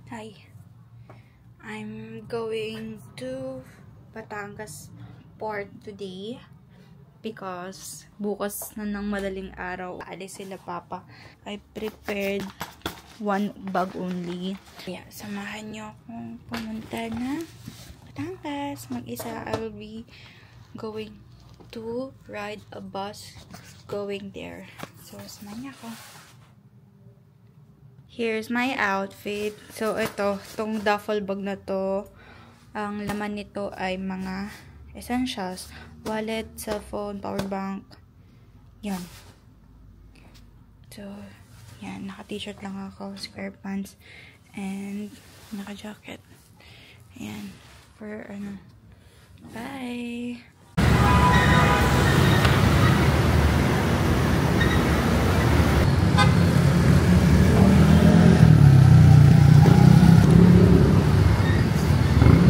Hi. I'm going to Batangas Port today because bukas na ng madaling araw alis sila papa. I prepared one bag only. Kaya samahan nyo akong pumunta na Batangas. Mag-isa, I'll be going to ride a bus going there. So, samahan niyo ako. Here's my outfit. So, itong duffel bag na to, ang laman nito ay mga essentials. Wallet, cellphone, power bank. Yan. So, yan. Naka-t-shirt lang ako, square pants, and naka-jacket. Ayan. For, bye!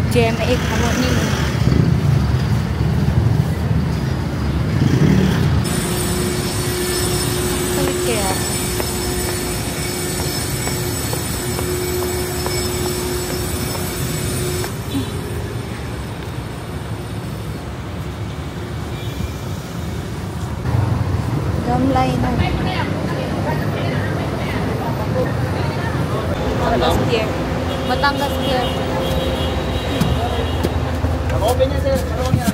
GMA kamu nih. Oke ya. Gamlay na. Batangas Pier. Open niya, sir. Ano niya?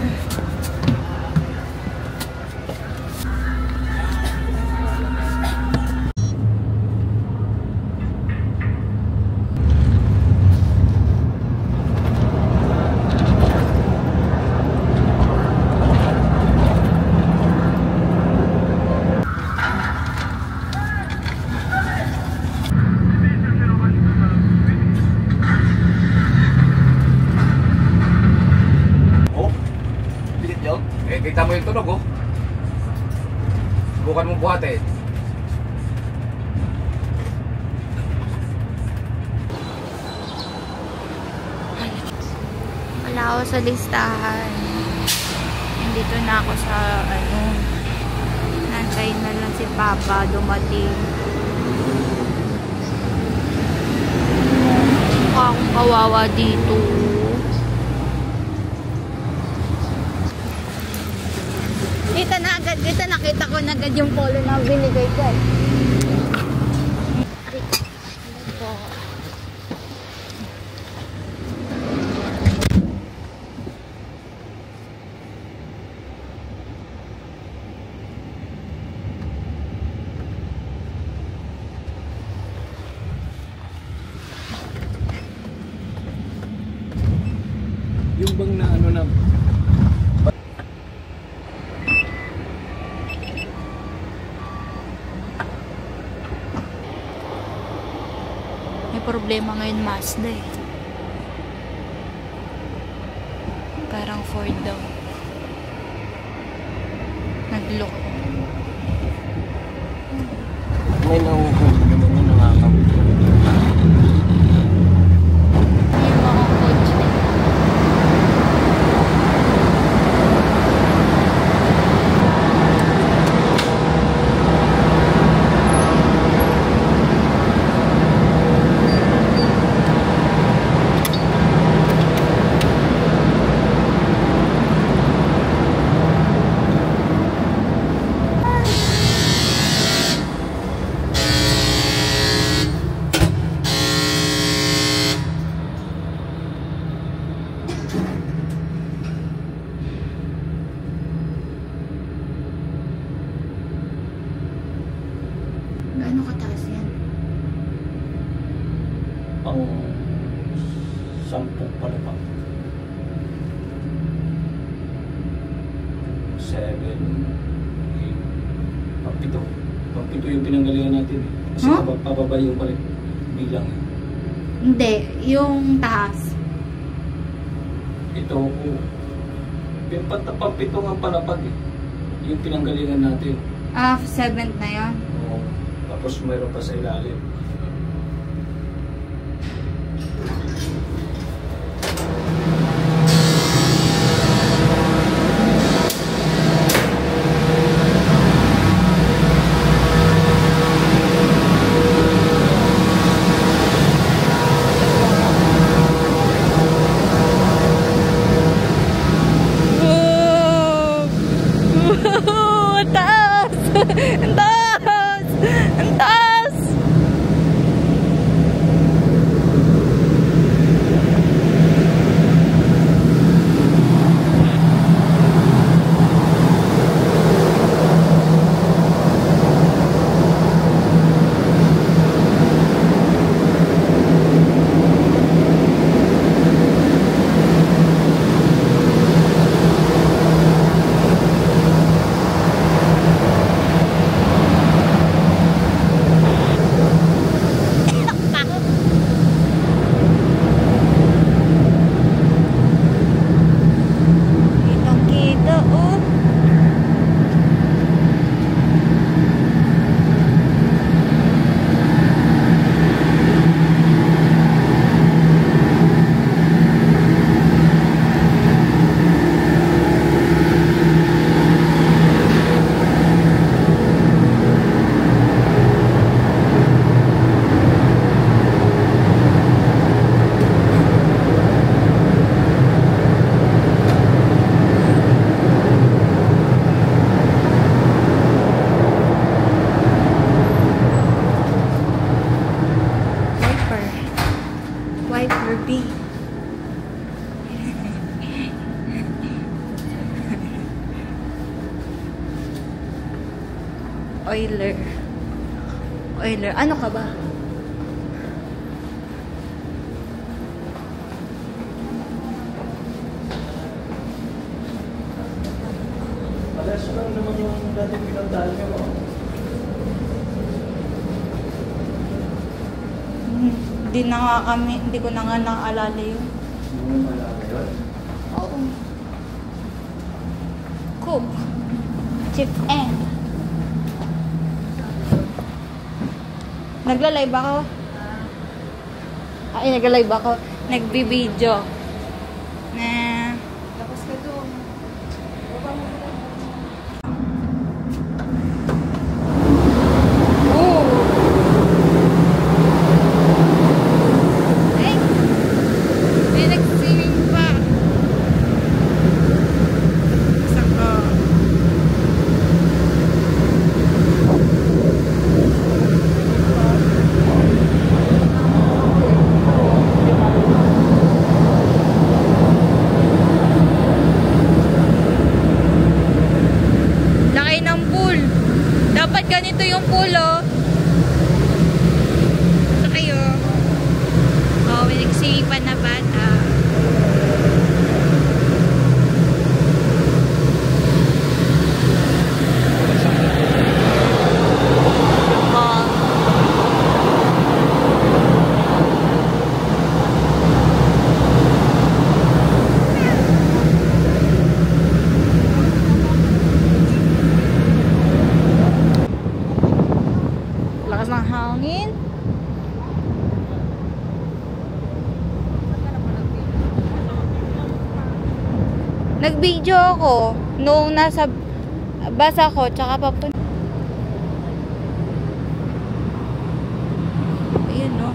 Kita mo yung tunog, oh. Bukan mo buhatin. Wala ako sa listahan. Nandito na ako sa, nantayin na lang si Papa dumating. Mukha akong kawawa dito. Nakita ko na agad yung polo na binigay ko. Yung bang na na problema ngayon Mazda eh. Parang Ford daw. Nag-lock. May nauhuli naman yung nakakawin. Yung mga coach din. Gaano kataas yan? Pang 10 pala pa. 7, 8, pang-7. Pang-7 yung pinanggalingan natin eh. Kasi pababa yung pala bilang eh. Hindi, yung taas. Ito, pang-7 ang palapag eh. Yung pinanggalingan natin. 7th na yun? Oo. Tapos mayroon pa sa ilalim. Ruby. Euler. Euler. Ano ka ba? Alas lang naman yung dating pinagdaan niya mo. Hindi ko na nga naaalala yun. Hindi mo malala yun? Oo. Cook. Chicken. Nagla-live ako? Ay, nagla-live ako. Nagbi-video. Na... Tapos ka doon. Oh! Ay! May nag-swimming pa. Isang ko. Laki ng pool. Dapat ganito yung pool, oh. Sa kayo. Oh, may nagsinipan na bata. Oh. Lakas ng hangin. Nag-video ako nung nasa bus ako tsaka papunta. Ayun, no.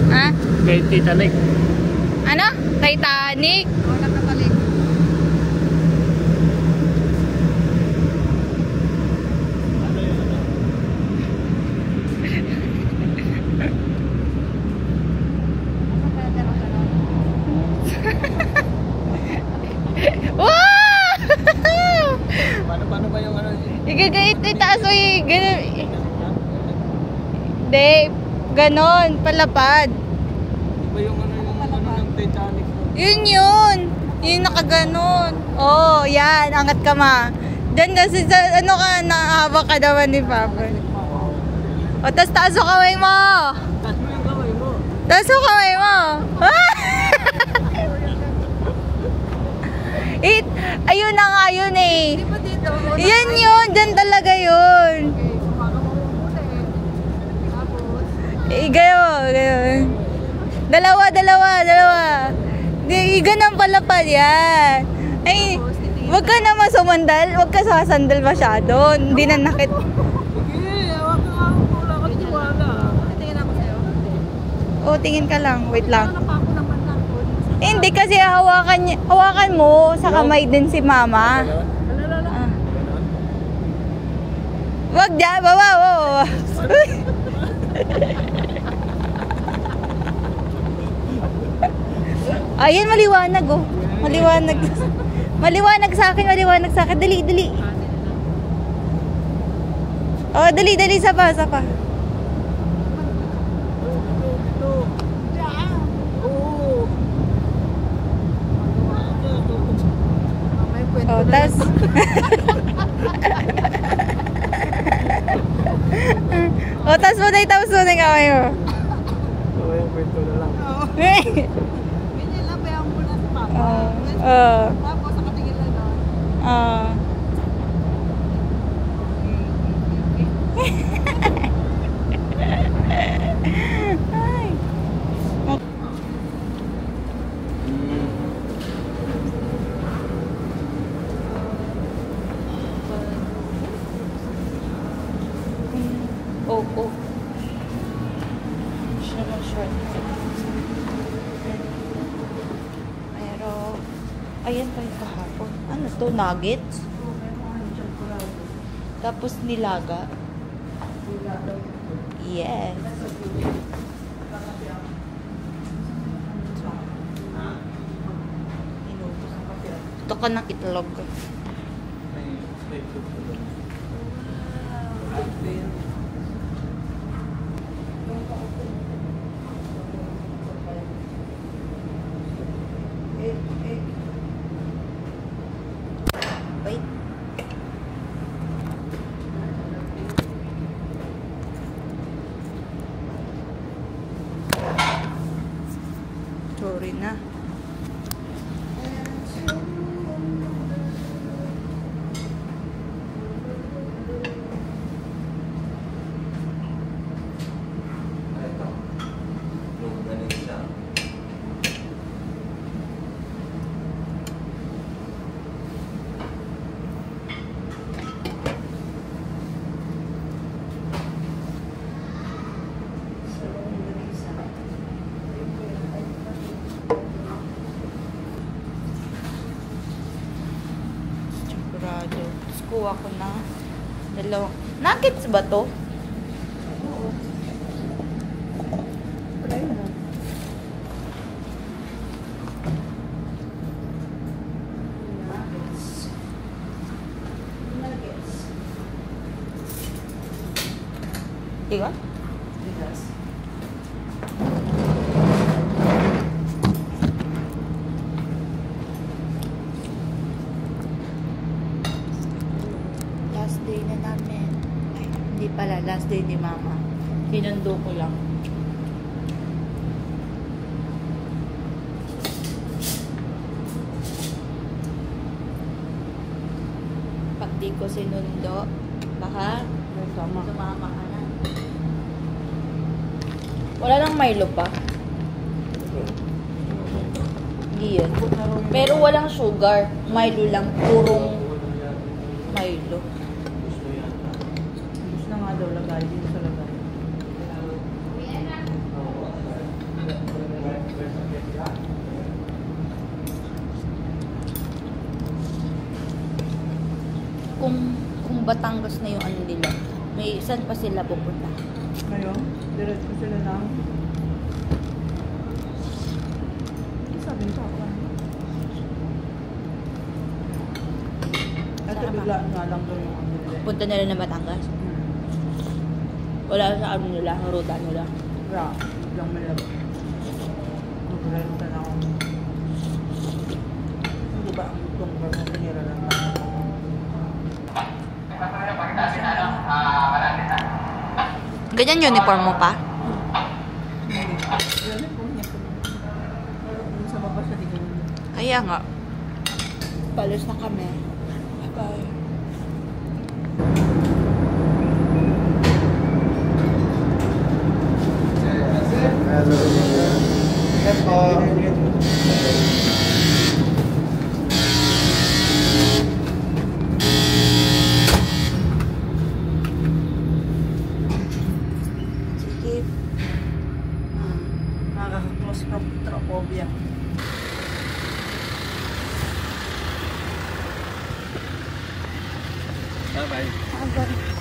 Ha? Kay Titanic. Ano? Titanic? Oo, nagkabalik. Wow! Paano ba yung ano? Igagait itaas mo yung ganun. Hindi. Ganon. Palapad. Ba yung ano ng Titanic? Yun yun. Yung nakaganon. Oh, yan. Angat ka ma. Diyan kasi sa ano ka, nahawak ka naman ni Papa. O, tas taas mo kamay mo. Taas mo yung kamay mo. Taas mo kamay mo. Ayun na nga yun eh. Di ba dito? Yan yun. Diyan talaga yun. Okay, so baka mamumuna eh. Tapos, Gayo. Dalawa. Di, ganun pala pa yan. Ay, wag ka naman sumandal. Wag ka sasandal masyado. Hindi na nakit. Sige, hawak ka nga. Wala ka tiwala. titingin ako sa'yo. O, tingin ka lang. Wait lang. Ano pa ako naman lang po? Hindi kasi hawakan mo sa kamay din si mama. Alala. Ah. Wag dyan. Baba. Ayan, maliwanag oh. Maliwanag. Maliwanag sa akin. Dali. Oh, dali. Sapa. Oo. May kwento Oh, na tas... oh, tas mo na tapos mo na yung kamay mo. Oo, yung kwento na lang. Oo. Ganyan lang ba yung muna sa papa? Tapos nakatingin lang doon. Ay. Oh. short. Pero, ayan tayo kahapon. Ano to? Nuggets? Tapos nilaga. Yes. Ito ka ng itlog. Wait. Sorry na. Tapos kuha ko na dalawang nuggets ba to? Try mo. Nuggets. Diba? Yes. Last day na namin. Ay, hindi pala. Last day ni Mama. Sinundo ko lang. Pag di ko sinundo, baka sumama ka na. Wala lang Milo pa. Hindi yun. Pero walang sugar. Milo lang. Purong Milo. Gusto na nga daw lagay dito sa lagay. Kung Batangas na yung ano nila, may saan pa sila pupunta? Ngayon, diretso sila ng... Sabi ko ako. Ito Saan ba? biglaan nga lang daw yung ano nila. Punta nila ng Batangas? Wala sa ano nila, ruta nila. Wala, biglang malab. Maglalita na ako. Hindi ba ang itong bagong pinira lang na? Ganyan uniform mo pa? Hindi. Yan po niya. Pero kung sa baba siya, di ko. Kaya nga. Palos na kami. Bye. Sige. Nakaka-claustrophobia. Bye-bye. Agad.